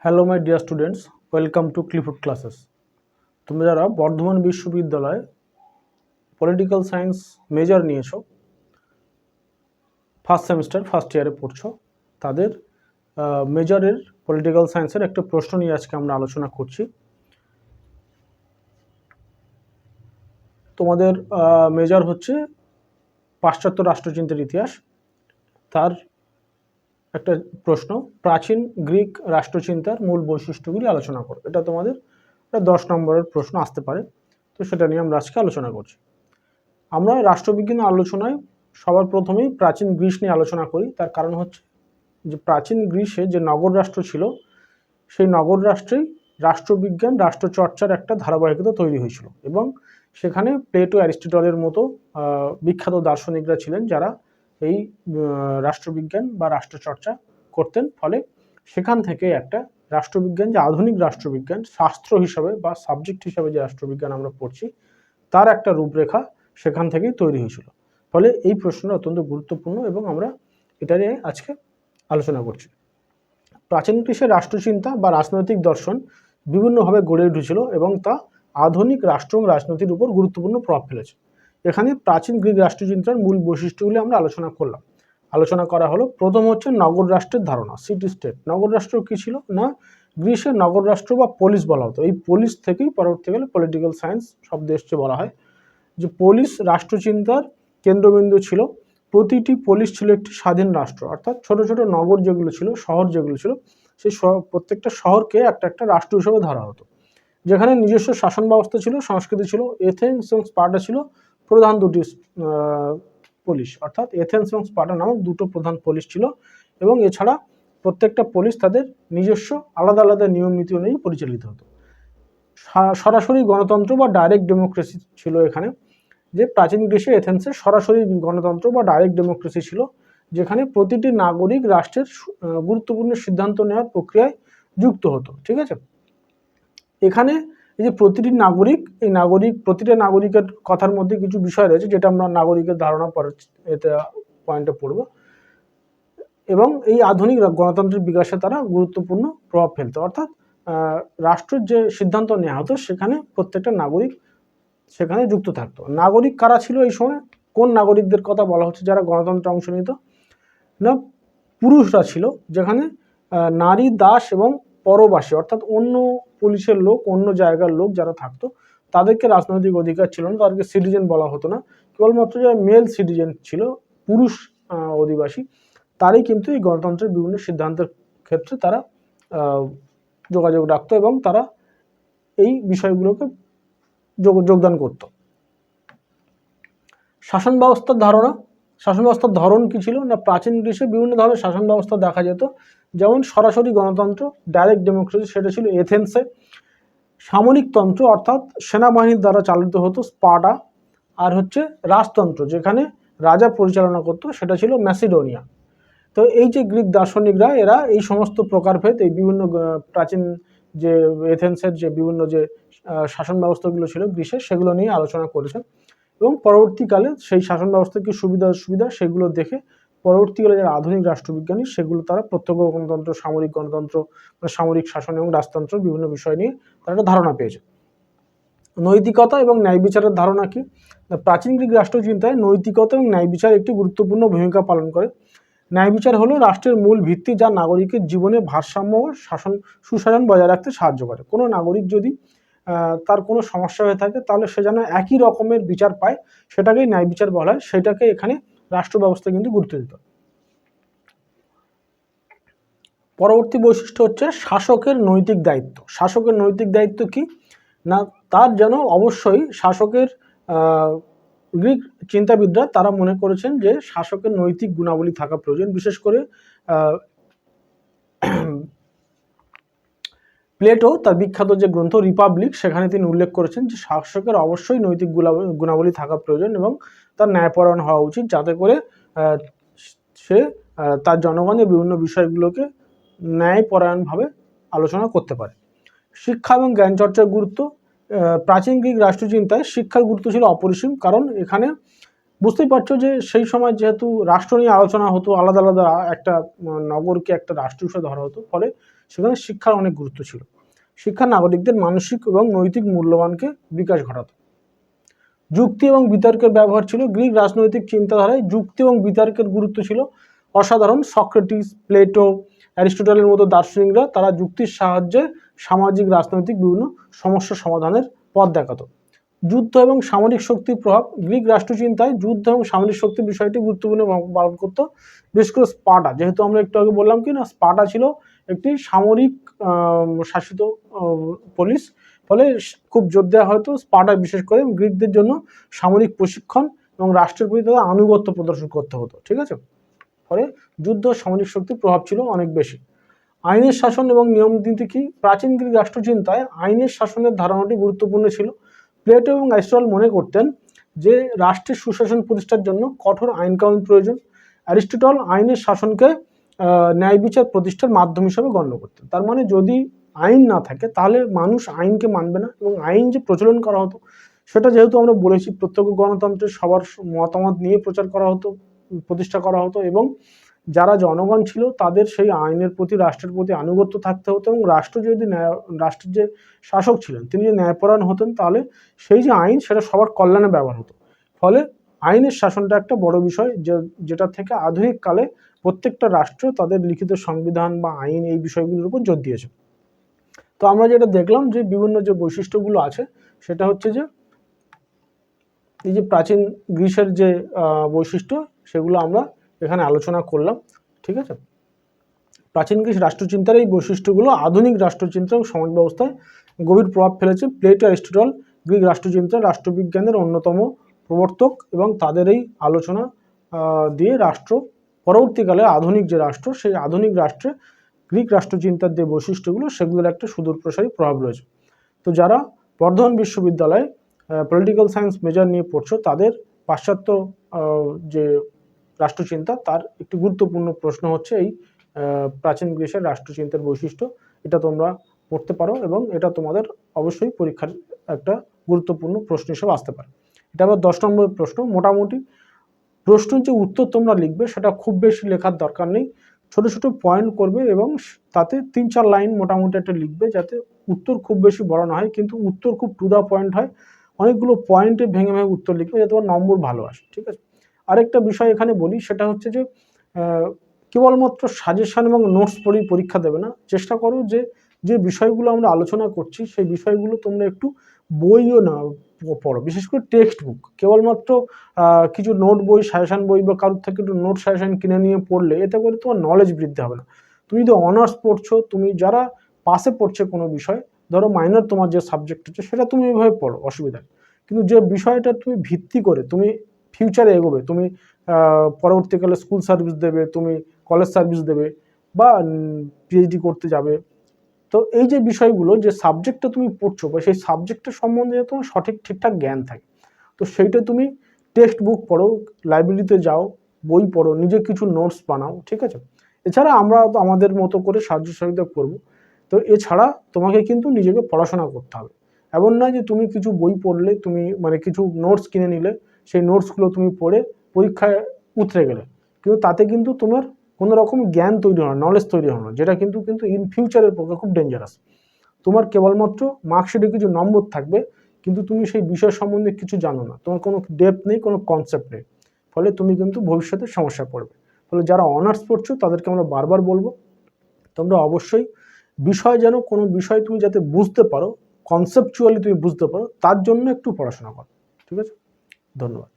Hello my dear students, welcome to Clifood classes. তুমি যারা বর্ধমান বিশ্ববিদ্যালয়ে পলিটিক্যাল সায়েন্স মেজর নিয়েছো, ফার্স্ট সেমিস্টার ফার্স্ট ইয়ারে পড়ছো, তাদের মেজরের পলিটিক্যাল সায়েন্সের একটা প্রশ্ন নিয়ে আজকে আমরা আলোচনা করছি। তোমাদের মেজর হচ্ছে পাশ্চাত্য রাষ্ট্রচিন্তার ইতিহাস। তার একটা প্রশ্ন, প্রাচীন গ্রিক রাষ্ট্রচিন্তার মূল বৈশিষ্ট্যগুলি আলোচনা করো। এটা তোমাদের 10 নম্বরের প্রশ্ন আসতে পারে, তো সেটা নিয়ে আমরা আজকে আলোচনা করছি। আমরা রাষ্ট্রবিজ্ঞান আলোচনায় সবার প্রথমেই প্রাচীন গ্রিস নিয়ে আলোচনা করি। তার কারণ হচ্ছে যে প্রাচীন গ্রিসে যে নগর রাষ্ট্র ছিল, সেই নগর রাষ্ট্রেই রাষ্ট্রবিজ্ঞান রাষ্ট্রচর্চার একটা ধারাবাহিকতা তৈরি হয়েছিল, এবং সেখানে প্লেটো, অ্যারিস্টটলের মতো বিখ্যাত দার্শনিকরা ছিলেন যারা এই রাষ্ট্রবিজ্ঞান বা রাষ্ট্রচর্চা করতেন। ফলে সেখান থেকে একটা রাষ্ট্রবিজ্ঞান, যে আধুনিক রাষ্ট্রবিজ্ঞান, শাস্ত্র হিসাবে বা সাবজেক্ট হিসাবে যে রাষ্ট্রবিজ্ঞান আমরা পড়ছি, তার একটা রূপরেখা সেখান থেকেই তৈরি হয়েছিল। ফলে এই প্রশ্নটা অত্যন্ত গুরুত্বপূর্ণ এবং আমরা এটা নিয়ে আজকে আলোচনা করছি। প্রাচীন গ্রিসের রাষ্ট্রচিন্তা বা রাজনৈতিক দর্শন বিভিন্নভাবে গড়ে উঠেছিল এবং তা আধুনিক রাষ্ট্র এবং রাজনীতির উপর গুরুত্বপূর্ণ প্রভাব ফেলেছে। এখানে প্রাচীন গ্রিক রাষ্ট্রচিন্তার মূল বৈশিষ্ট্যগুলি আমরা আলোচনা করা হলো। প্রথম হচ্ছে নগর রাষ্ট্রের ধারণা, সিটি স্টেট। নগর রাষ্ট্র কি ছিল না, গ্রিসের নগর রাষ্ট্র বা পলিস বলা হতো। এই পলিস থেকেই পরবর্তীকালে পলিটিক্যাল সায়েন্স শব্দ এসছে বলা হয়। যে পলিস রাষ্ট্রচিন্তার কেন্দ্রবিন্দু ছিল। প্রতিটি পলিস ছিল একটি স্বাধীন রাষ্ট্র, অর্থাৎ ছোট ছোট নগর যেগুলো ছিল, শহর যেগুলো ছিল, সেই প্রত্যেকটা শহরকে একটা একটা রাষ্ট্র হিসেবে ধরা হতো, যেখানে নিজস্ব শাসন ব্যবস্থা ছিল, সংস্কৃতি ছিল। এথেন্স এবং স্পার্টা ছিল প্রধান দুটি পলিস, অর্থাৎ এথেন্স এবং স্পার্টা নামক দুটো প্রধান পলিস ছিল, এবং এছাড়া প্রত্যেকটা পলিস তাদের নিজস্ব আলাদা আলাদা নিয়ম নীতি অনুযায়ী পরিচালিত হতো। সরাসরি গণতন্ত্র বা ডাইরেক্ট ডেমোক্রেসি ছিল এখানে। যে প্রাচীন গ্রিসে এথেন্সে সরাসরি গণতন্ত্র বা ডাইরেক্ট ডেমোক্রেসি ছিল, যেখানে প্রতিটি নাগরিক রাষ্ট্রের গুরুত্বপূর্ণ সিদ্ধান্ত নেওয়ার প্রক্রিয়ায় যুক্ত হতো। ঠিক আছে, এখানে এই যে প্রতিটা নাগরিকের কথার মধ্যে কিছু বিষয় রয়েছে, যেটা আমরা নাগরিকের ধারণা পরে এতে পয়েন্টে পড়ব, এবং এই আধুনিক গণতন্ত্রের বিকাশে তারা গুরুত্বপূর্ণ প্রভাব ফেলতো। অর্থাৎ রাষ্ট্রের যে সিদ্ধান্ত নেওয়া হতো, সেখানে প্রত্যেকটা নাগরিক সেখানে যুক্ত থাকতো। নাগরিক কারা ছিল এই সময়, কোন নাগরিকদের কথা বলা হচ্ছে যারা গণতন্ত্রে অংশ নিত? না, পুরুষরা ছিল, যেখানে নারী, দাস এবং পরবাসী, অর্থাৎ অন্য পুলিশের লোক, অন্য জায়গার লোক যারা থাকতো, তাদেরকে রাজনৈতিক অধিকার ছিল না, তাদেরকে সিটিজেন বলা হতো না। কেবলমাত্র যারা মেল সিটিজেন ছিল, পুরুষ অধিবাসী, তারাই কিন্তু এই গণতন্ত্রের বিভিন্ন সিদ্ধান্তের ক্ষেত্রে তারা যোগাযোগ রাখতো এবং তারা এই বিষয়গুলোকে যোগদান করত। শাসন ব্যবস্থার ধরন কি ছিল না, প্রাচীন গ্রিসে বিভিন্ন ধরনের শাসন ব্যবস্থা দেখা যেত। যেমন সরাসরি গণতন্ত্র, ডাইরেক্ট ডেমোক্রেসি, সেটা ছিল এথেন্সে। সামরিকতন্ত্র, অর্থাৎ সেনাবাহিনীর দ্বারা চালিত হতো, স্পার্টা। আর হচ্ছে রাজতন্ত্র, যেখানে রাজা পরিচালনা করতো, সেটা ছিল ম্যাসিডোনিয়া। তো এই যে গ্রিক দার্শনিকরা, এরা এই সমস্ত প্রকারভেদ, এই বিভিন্ন প্রাচীন যে এথেন্সের যে বিভিন্ন যে শাসন ব্যবস্থাগুলো ছিল গ্রিসের, সেগুলো নিয়ে আলোচনা করেছেন, এবং পরবর্তীকালে সেই শাসন ব্যবস্থার কি সুবিধা সেগুলো দেখে পরবর্তীকালে যারা আধুনিক রাষ্ট্রবিজ্ঞানী, সেগুলো তারা প্রত্যক্ষ গণতন্ত্র, সামরিক গণতন্ত্র, সামরিক শাসন এবং রাজতন্ত্র বিভিন্ন বিষয় নিয়ে তারা একটা ধারণা পেয়েছে। নৈতিকতা এবং ন্যায় বিচারের ধারণা কি? প্রাচীন গ্রিক রাষ্ট্রচিন্তায় নৈতিকতা এবং ন্যায় বিচার একটি গুরুত্বপূর্ণ ভূমিকা পালন করে। ন্যায় বিচার হলো রাষ্ট্রের মূল ভিত্তি, যা নাগরিকের জীবনে ভারসাম্য ও সুশাসন বজায় রাখতে সাহায্য করে। কোনো নাগরিক যদি তার কোনো সমস্যা হয়ে থাকে, তাহলে সে যেন একই রকমের বিচার পায়, সেটাকেই ন্যায় বিচার বলা হয়। সেটাকে এখানে রাষ্ট্র ব্যবস্থা কিন্তু গুরুত্ব দিত। পরবর্তী বৈশিষ্ট্য হচ্ছে শাসকের নৈতিক দায়িত্ব। শাসকের নৈতিক দায়িত্ব কি না, তার যেন অবশ্যই শাসকের গ্রিক চিন্তাবিদরা তারা মনে করেছেন যে শাসকের নৈতিক গুণাবলী থাকা প্রয়োজন। বিশেষ করে প্লেটো তার বিখ্যাত যে গ্রন্থ রিপাবলিক, সেখানে তিনি উল্লেখ করেছেন যে শাসকের অবশ্যই নৈতিক গুণাবলী থাকা প্রয়োজন এবং তার ন্যায়পরায়ণ হওয়া উচিত, যাতে করে সে তার জনগণের বিভিন্ন বিষয়গুলোকে ন্যায়পরায়ণভাবে আলোচনা করতে পারে। শিক্ষা এবং জ্ঞান চর্চার গুরুত্ব। প্রাচীন গ্রিক রাষ্ট্রচিন্তায় শিক্ষার গুরুত্ব ছিল অপরিসীম, কারণ এখানে বুঝতেই পারছো যে সেই সময় যেহেতু রাষ্ট্র নিয়ে আলোচনা হতো, আলাদা আলাদা একটা নগরকে একটা রাষ্ট্র হিসেবে ধরা হতো, ফলে সেখানে শিক্ষার অনেক গুরুত্ব ছিল। শিক্ষা নাগরিকদের মানসিক এবং নৈতিক মূল্যবানকে বিকাশ ঘটাতো। যুক্তি এবং বিতর্কের ব্যবহার ছিল। গ্রিক রাজনৈতিক চিন্তাধারায় যুক্তি এবং বিতর্কের গুরুত্ব ছিল অসাধারণ। সক্রেটিস, প্লেটো, অ্যারিস্টটলের মতো দার্শনিকরা তারা যুক্তির সাহায্যে সামাজিক রাজনৈতিক বিভিন্ন সমস্যা সমাধানের পথ দেখাতো। যুদ্ধ এবং সামরিক শক্তির প্রভাব। গ্রিক রাষ্ট্রচিন্তায় যুদ্ধ এবং সামরিক শক্তির বিষয়টি গুরুত্বপূর্ণ পালন করত। বিশেষ করে স্পার্টা, যেহেতু আমরা একটু আগে বললাম কি না, স্পার্টা ছিল একটি সামরিক শাসিত পলিস, ফলে খুব জোর দেওয়া হয়তো স্পার্টা বিশেষ করে গ্রিকদের জন্য সামরিক প্রশিক্ষণ এবং রাষ্ট্রের প্রতি তাদের আনুগত্য প্রদর্শন করতে হতো। ঠিক আছে, ফলে যুদ্ধ সামরিক শক্তির প্রভাব ছিল অনেক বেশি। আইনের শাসন এবং নিয়ম নীতি কি? প্রাচীন গ্রিক রাষ্ট্রচিন্তায় আইনের শাসনের ধারণাটি গুরুত্বপূর্ণ ছিল। প্লেটো এবং অ্যারিস্টটল মনে করতেন যে রাষ্ট্রের সুশাসন প্রতিষ্ঠার জন্য কঠোর আইন কানুন প্রয়োজন। অ্যারিস্টটল আইনের শাসনকে ন্যায় বিচার প্রতিষ্ঠার মাধ্যম হিসেবে গণ্য করতেন। তার মানে যদি আইন না থাকে তাহলে মানুষ আইনকে মানবে না, এবং আইন যে প্রচলন করা হতো সেটা যেহেতু আমরা বলেছি প্রত্যক্ষ গণতন্ত্রে সবার মতামত নিয়ে প্রচার করা হতো, প্রতিষ্ঠা করা হতো, এবং যারা জনগণ ছিল তাদের সেই আইনের প্রতি, রাষ্ট্রের প্রতি আনুগত্য থাকতে হতো, এবং রাষ্ট্র যদি রাষ্ট্রের যে শাসক ছিলেন তিনি যদি ন্যায়পরায়ণ হতেন তাহলে সেই যে আইন সেটা সবার কল্যাণে ব্যবহার হতো। ফলে আইনের শাসনটা একটা বড় বিষয়, যেটা থেকে আধুনিক কালে প্রত্যেকটা রাষ্ট্র তাদের লিখিত সংবিধান বা আইন এই বিষয়গুলোর উপর জোর দিয়েছে। তো আমরা যেটা দেখলাম যে বিভিন্ন যে বৈশিষ্ট্যগুলো আছে সেটা হচ্ছে যে এই যে প্রাচীন গ্রিসের যে বৈশিষ্ট্য সেগুলো আমরা এখানে আলোচনা করলাম। ঠিক আছে, প্রাচীন গ্রিস রাষ্ট্রচিন্তার এই বৈশিষ্ট্যগুলো আধুনিক রাষ্ট্রচিন্তা এবং সমাজ ব্যবস্থায় গভীর প্রভাব ফেলেছে। প্লেটো, অ্যারিস্টটল গ্রিক রাষ্ট্রচিন্তা, রাষ্ট্রবিজ্ঞানের অন্যতম প্রবর্তক, এবং তাদের এই আলোচনা দিয়ে রাষ্ট্র পরবর্তীকালে আধুনিক যে রাষ্ট্র সেই আধুনিক রাষ্ট্রে গ্রিক রাষ্ট্রচিন্তার যে বৈশিষ্ট্যগুলো সেগুলোর একটা সুদূরপ্রসারী প্রভাব রয়েছে। তো যারা বর্ধমান বিশ্ববিদ্যালয়ে পলিটিক্যাল সায়েন্স মেজর নিয়ে পড়ছো তাদের পাশ্চাত্য যে রাষ্ট্রচিন্তা তার একটি গুরুত্বপূর্ণ প্রশ্ন হচ্ছে এই প্রাচীন গ্রিসের রাষ্ট্রচিন্তার বৈশিষ্ট্য। এটা তোমরা পড়তে পারো এবং এটা তোমাদের অবশ্যই পরীক্ষার একটা গুরুত্বপূর্ণ প্রশ্ন হিসেবে আসতে পারে। এটা আবার 10 নম্বরের প্রশ্ন। মোটামুটি প্রশ্নের যে উত্তর তোমরা লিখবে সেটা খুব বেশি লেখার দরকার নেই, ছোট ছোট পয়েন্ট করবে এবং তাতে 3-4 লাইন মোটামুটি একটা লিখবে, যাতে উত্তর খুব বেশি বড় না হয় কিন্তু উত্তর খুব টু দা পয়েন্ট হয়। অনেকগুলো পয়েন্টে ভেঙে ভেঙে উত্তর লিখবে যাতে তোমার নম্বর ভালো আসে। ঠিক আছে, আরেকটা বিষয় এখানে বলি, সেটা হচ্ছে যে কেবলমাত্র সাজেশন এবং নোটস পড়েই পরীক্ষা দেবে না, চেষ্টা করো যে যে বিষয়গুলো আমরা আলোচনা করছি সেই বিষয়গুলো তোমরা একটু বইও না পড়ো, বিশেষ করে টেক্সট বুক। কেবলমাত্র কিছু নোট বই, সাজেশন বই বা কারোর থেকে একটু নোট সাজেশন কিনে নিয়ে পড়লে এতে করে তোমার নলেজ বৃদ্ধি হবে না। তুমি যদি অনার্স পড়ছো, তুমি যারা পাশে পড়ছে কোনো বিষয়, ধরো মাইনর তোমার যে সাবজেক্ট আছে সেটা তুমি এভাবে পড়ো, অসুবিধা নেই, কিন্তু যে বিষয়টা তুমি ভিত্তি করে তুমি ফিউচারে এগোবে, তুমি পরবর্তীকালে স্কুল সার্ভিস দেবে, তুমি কলেজ সার্ভিস দেবে বা পিএইচডি করতে যাবে, তো এই যে বিষয়গুলো, যে সাবজেক্টটা তুমি পড়ছো বা সেই সাবজেক্টের সম্বন্ধে তোমার ঠিকঠাক জ্ঞান থাকে, তো সেইটা তুমি টেক্সট বুক পড়ো, লাইব্রেরিতে যাও, বই পড়ো, নিজে কিছু নোটস বানাও। ঠিক আছে, এছাড়া আমরা তো আমাদের মতো করে সাহায্য সহযোগিতা করবো। তো এছাড়া তোমাকে কিন্তু নিজেকে পড়াশোনা করতে হবে। এমন না যে তুমি কিছু বই পড়লে, তুমি মানে কিছু নোটস কিনে নিলে, সেই নোটসগুলো তুমি পড়ে পরীক্ষায় উতরে গেলে, কিন্তু তাতে কিন্তু তোমার কোনো রকম জ্ঞান তৈরি হয় না, নলেজ তৈরি হয় না, যেটা কিন্তু ইন ফিউচারের পক্ষে খুব ডেঞ্জারাস। তোমার কেবলমাত্র মার্কশিটে কিছু নম্বর থাকবে কিন্তু তুমি সেই বিষয় সম্বন্ধে কিছু জানো না, তোমার কোনো ডেপথ নেই, কোনো কনসেপ্ট নেই, ফলে তুমি কিন্তু ভবিষ্যতে সমস্যা পড়বে। ফলে যারা অনার্স পড়ছো তাদেরকে আমরা বারবার বলবো তোমরা অবশ্যই বিষয়, যেন কোনো বিষয় তুমি যাতে বুঝতে পারো, কনসেপচুয়ালি তুমি বুঝতে পারো, তার জন্য একটু পড়াশোনা করো। ঠিক আছে, ধন্যবাদ।